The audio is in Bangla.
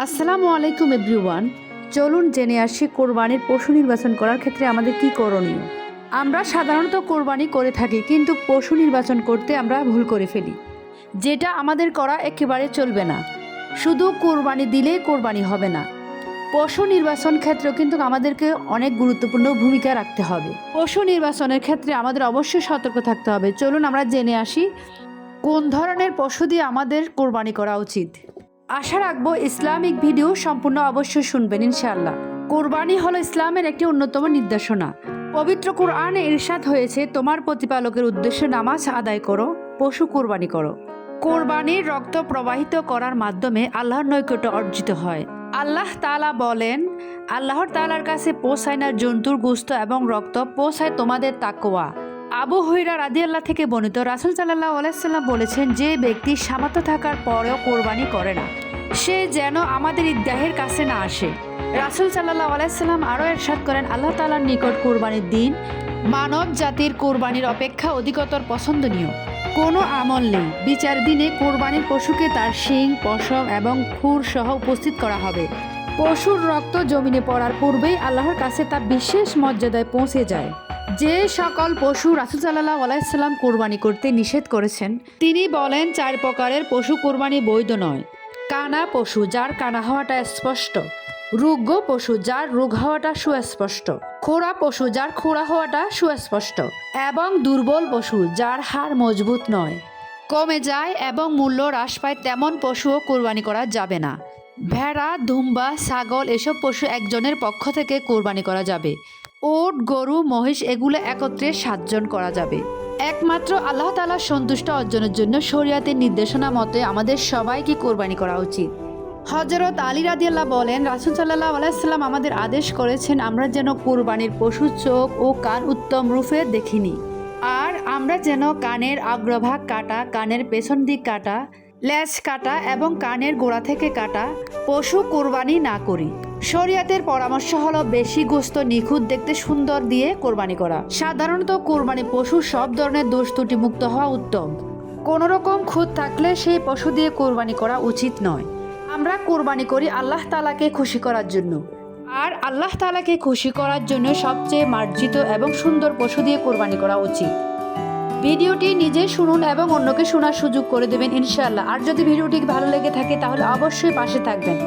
আসসালামু আলাইকুম এভরিওয়ান। চলুন জেনে আসি কোরবানির পশু নির্বাচন করার ক্ষেত্রে আমাদের কি করণীয়। আমরা সাধারণত কোরবানি করে থাকি, কিন্তু পশু নির্বাচন করতে আমরা ভুল করে ফেলি, যেটা আমাদের করা একেবারে চলবে না। শুধু কোরবানি দিলেই কোরবানি হবে না, পশু নির্বাচন ক্ষেত্রেও কিন্তু আমাদেরকে অনেক গুরুত্বপূর্ণ ভূমিকা রাখতে হবে। পশু নির্বাচনের ক্ষেত্রে আমাদের অবশ্যই সতর্ক থাকতে হবে। চলুন আমরা জেনে আসি কোন ধরনের পশু দিয়ে আমাদের কোরবানি করা উচিত। আশা রাখবো ইসলামিক ভিডিও সম্পূর্ণ অবশ্যই শুনবেন ইনশাআল্লাহ। কোরবানি হলো ইসলামের একটি অন্যতম নির্দেশনা। পবিত্র কোরআনে ইরশাদ হয়েছে, তোমার প্রতিপালকের উদ্দেশ্যে নামাজ আদায় করো, পশু কোরবানি করো। কোরবানির রক্ত প্রবাহিত করার মাধ্যমে আল্লাহর নৈকট্য অর্জিত হয়। আল্লাহ তাআলা বলেন, আল্লাহর তাআলার কাছে পৌঁছায় না জন্তুর গোশত এবং রক্ত, পৌঁছায় তোমাদের তাকওয়া। আবু হুরায়রা রাদিয়াল্লাহু থেকে বর্ণিত, রাসূল সাল্লাল্লাহু আলাইহি ওয়াসাল্লাম বলেছেন, যে ব্যক্তি সামর্থ্য থাকার পরেও কোরবানি করে না, সে যেন আমাদের ঈদগাহের কাছে না আসে। রাসূল সাল্লাল্লাহু আলাইহি ওয়াসাল্লাম আরও ইরশাদ করেন, আল্লাহ তাআলার নিকট কোরবানির দিন মানব জাতির কোরবানির অপেক্ষা অধিকতর পছন্দনীয় কোনো আমল নেই। বিচার দিনে কোরবানির পশুকে তার শিং, পশম এবং খুর সহ উপস্থিত করা হবে। পশুর রক্ত জমিনে পড়ার পূর্বেই আল্লাহর কাছে তা বিশেষ মর্যাদায় পৌঁছে যায়। যে সকল পশু রাসূল সাল্লাল্লাহু আলাইহি ওয়াসাল্লাম কোরবানি করতে নিষেধ করেছেন, তিনি বলেন, 4 প্রকারের পশু কোরবানি বৈধ নয়। কানা পশু, যার কানা হওয়াটা স্পষ্ট; রুগ্ন পশু, যার রোগ হওয়াটা সুস্পষ্ট; খোঁড়া পশু, যার খোঁড়া হওয়াটা সুস্পষ্ট; এবং দুর্বল পশু, যার হাড় মজবুত নয়, কমে যায় এবং মূল্য হ্রাস পায়, তেমন পশুও কোরবানি করা যাবে না। ভেড়া, দুম্বা, ছাগল এসব পশু একজনের পক্ষ থেকে কোরবানি করা যাবে। ওট, গরু, মহিষ এগুলো একত্রে 7 জন করা যাবে। একমাত্র আল্লাহ তাআলার সন্তুষ্ট অর্জনের জন্য শরীয়তের নির্দেশনা মতে আমাদের সবাইকে কোরবানি করা উচিত। হযরত আলী রাদিয়াল্লাহু বলেন, রাসূল সাল্লাল্লাহু আলাইহি ওয়াসাল্লাম আমাদের আদেশ করেছেন, আমরা যেন কোরবানির পশুর চোখ ও কান উত্তম রূপে দেখিনি, আর আমরা যেন কানের অগ্রভাগ কাটা, কানের পেছন দিক কাটা, লেজ কাটা এবং কানের গোড়া থেকে কাটা পশু কোরবানি না করি। শরীয়তের পরামর্শ হলো বেশি গোশত নিখুঁত দেখতে সুন্দর দিয়ে কোরবানি করা। সাধারণত কোরবানি পশু সব ধরনের দোষ ত্রুটি মুক্ত হওয়া উত্তম। কোনো রকম খুঁত থাকলে সেই পশু দিয়ে কোরবানি করা উচিত নয়। আমরা কোরবানি করি আল্লাহ তাআলাকে খুশি করার জন্য, আর আল্লাহ তাআলাকে খুশি করার জন্য সবচেয়ে মার্জিত এবং সুন্দর পশু দিয়ে কোরবানি করা উচিত। ভিডিওটি নিজে শুনুন এবং অন্যকে শোনার সুযোগ করে দেবেন ইনশাআল্লাহ। আর যদি ভিডিওটি ভালো লেগে থাকে তাহলে অবশ্যই পাশে থাকবেন।